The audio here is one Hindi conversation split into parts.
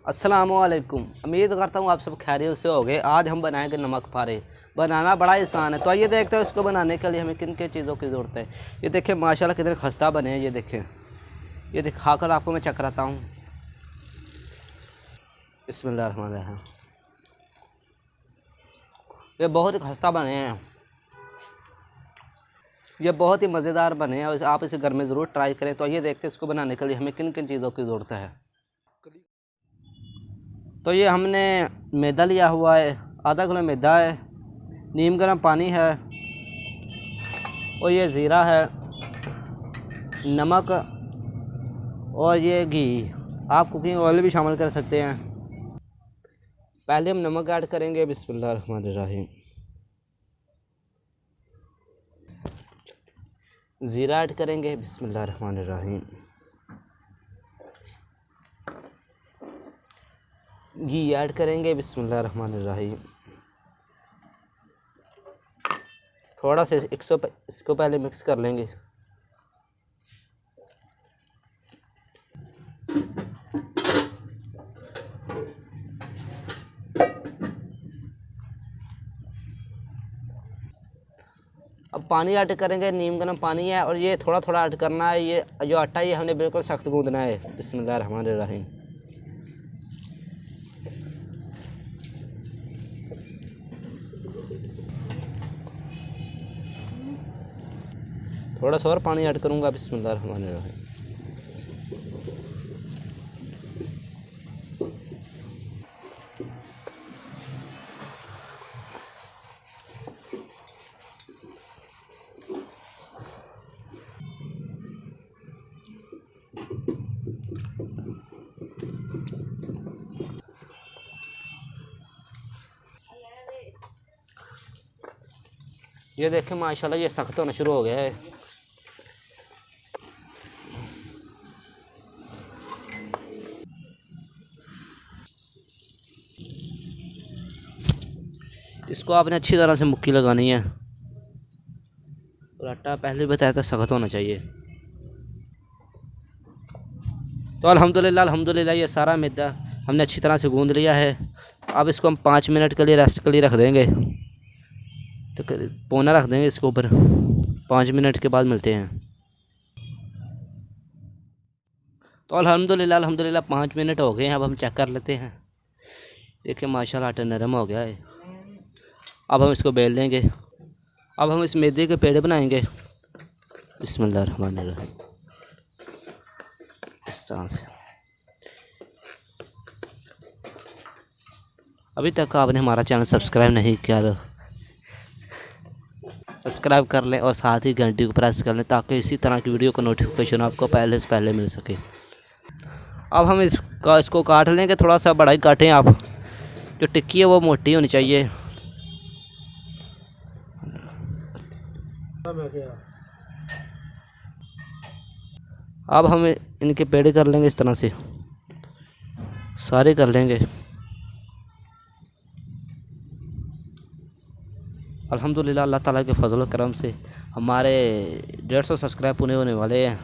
अस्सलामुअलैकुम। उम्मीद करता हूँ आप सब खैरियत से होंगे। आज हम बनाएंगे नमक पारे। बनाना बड़ा आसान है। तो आइए देखते हैं इसको बनाने के लिए हमें किन किन चीज़ों की ज़रूरत है। ये देखें माशाल्लाह कितने खस्ता बने हैं। ये देखें, ये दिखाकर आपको मैं चेक कराता हूँ। बिस्मिल्लाहिर्रहमानिर्रहीम। ये बहुत ही खस्ता बने हैं, ये बहुत ही मज़ेदार बने हैं और आप इसे घर में ज़रूर ट्राई करें। तो आइए देखते हैं इसको बनाने के लिए हमें किन किन चीज़ों की ज़रूरत है। तो ये हमने मैदा लिया हुआ है, आधा किलो मैदा है, नीम गर्म पानी है, और ये ज़ीरा है, नमक, और ये घी। आप कुकिंग ऑयल भी शामिल कर सकते हैं। पहले हम नमक ऐड करेंगे। बिस्मिल्लाहिर्रहमानिर्रहीम। ज़ीरा ऐड करेंगे। बिस्मिल्लाहिर्रहमानिर्रहीम। घी ऐड करेंगे। बिस्मिल्लाहिर्रहमानिर्रहीम। थोड़ा सा इसको पहले मिक्स कर लेंगे। अब पानी ऐड करेंगे। नीम गर्म पानी है और ये थोड़ा थोड़ा ऐड करना है। ये जो आटा है ये हमने बिल्कुल सख्त गूंदना है। बिस्मिल्लाहिर्रहमानिर्रहीम। थोड़ा सा और पानी ऐड करूँगा। बिस्मिल्लाहिर्रहमानिर्रहीम। ये देखें माशाल्लाह ये सख्त होना शुरू हो गया है। इसको आपने अच्छी तरह से मुक्की लगानी है और आटा पहले बताया था सख्त होना चाहिए। तो अल्हम्दुलिल्लाह ये सारा मैदा हमने अच्छी तरह से गूंद लिया है। अब इसको हम 5 मिनट के लिए रेस्ट के लिए रख देंगे। तो पौना रख देंगे इसके ऊपर। 5 मिनट के बाद मिलते हैं। तो अल्हम्दुलिल्लाह 5 मिनट हो गए हैं। अब हम चेक कर लेते हैं। देखिए माशाल्लाह आटा नरम हो गया है। अब हम इसको बेल लेंगे। अब हम इस मैदे के पेड़े बनाएंगे। बिस्मिल्लाहिर्रहमानिर्रहीम। इस तरह से। अभी तक आपने हमारा चैनल सब्सक्राइब नहीं किया तो सब्सक्राइब कर लें और साथ ही घंटी को प्रेस कर लें ताकि इसी तरह की वीडियो का नोटिफिकेशन आपको पहले से पहले मिल सके। अब हम इसको काट लेंगे। थोड़ा सा बड़ा ही काटें आप। जो टिक्की है वो मोटी होनी चाहिए। अब हम इनके पेड़े कर लेंगे इस तरह से, सारे कर लेंगे। अल्हम्दुलिल्लाह अल्लाह ताला के फजल करम से हमारे 150 सब्सक्राइब पूरे होने वाले हैं।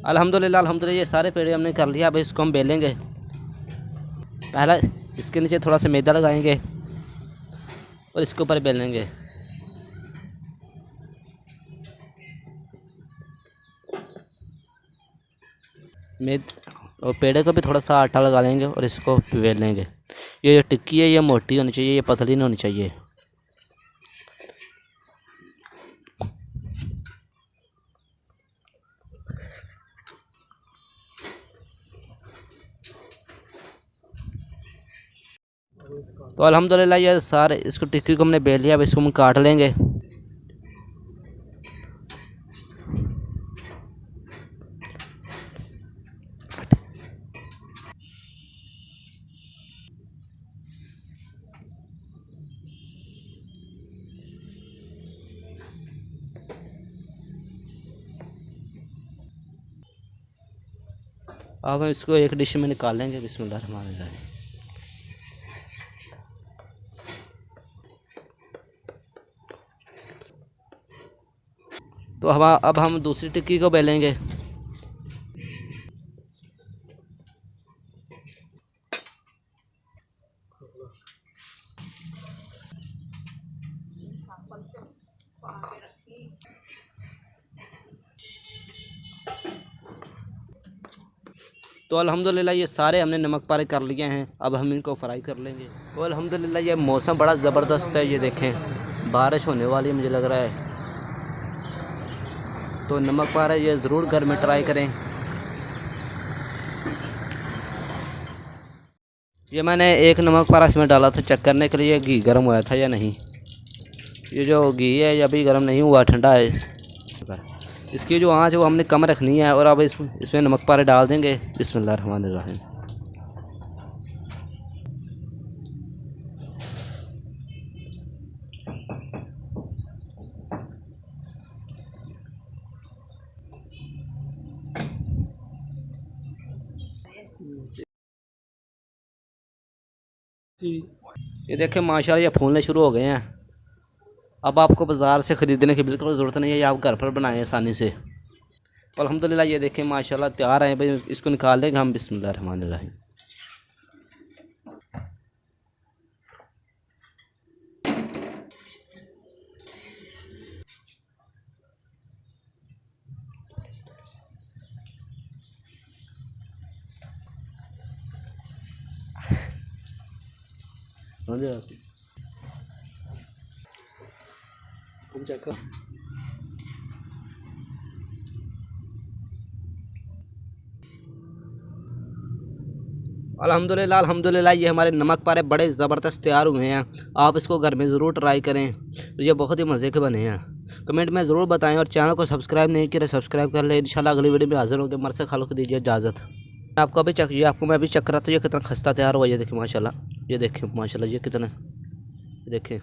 अल्हम्दुलिल्लाह ये सारे पेड़े हमने कर लिया। अब इसको हम बेलेंगे। पहला इसके नीचे थोड़ा सा मैदा लगाएंगे और इसके ऊपर बेलेंगे। और पेड़े को भी थोड़ा सा आटा लगा लेंगे और इसको बेल लेंगे। ये टिक्की है ये मोटी होनी चाहिए, ये पतली नहीं होनी चाहिए। तो अल्हम्दुलिल्लाह ये सारे इसको टिक्की को हमने बेल लिया। अब इसको हम काट लेंगे। अब हम इसको एक डिश में निकाल लेंगे। बिस्मिल्लाहिर्रहमानिर्रहीम। तो अब हम दूसरी टिक्की को बेलेंगे। तो अल्हम्दुलिल्लाह ये सारे हमने नमक पारे कर लिए हैं। अब हम इनको फ्राई कर लेंगे। तो अल्हम्दुलिल्लाह ये मौसम बड़ा ज़बरदस्त है, ये देखें बारिश होने वाली है मुझे लग रहा है। तो नमक पारा ये ज़रूर घर में ट्राई करें। ये मैंने एक नमक पारा इसमें डाला था चेक करने के लिए घी गर्म हुआ था या नहीं। ये जो घी है ये अभी गर्म नहीं हुआ, ठंडा है। इसकी जो आँच है वो हमने कम रखनी है। और अब इसमें नमक पारे डाल देंगे। बिस्मिल्लाहिर्रहमानिर्रहीम। ये देखें माशाल्लाह ये फूलने शुरू हो गए हैं। अब आपको बाज़ार से ख़रीदने की बिल्कुल ज़रूरत नहीं है, ये आप घर पर बनाएं आसानी से। तो अल्हम्दुलिल्लाह ये देखें माशाल्लाह तैयार हैं। भाई इसको निकाल लेंगे हम। बिस्मिल्लाहिर्रहमानिर्रहीम। अल्हम्दुलिल्लाह अल्हम्दुलिल्लाह ये हमारे नमक पारे बड़े ज़बरदस्त तैयार हुए हैं। आप इसको घर में ज़रूर ट्राई करें। ये बहुत ही मज़े के बने हैं। कमेंट में ज़रूर बताएं और चैनल को सब्सक्राइब नहीं किया तो सब्सक्राइब कर ले। इंशाल्लाह अगली वीडियो में हाज़िर होंगे। मर से खालो को दीजिए इजाज़त। आपको अभी ये आपको मैं अभी चेक करा तो ये कितना खस्ता तैयार हुआ। ये देखिए माशाल्लाह, ये देखिए माशाल्लाह ये कितना, ये देखिए।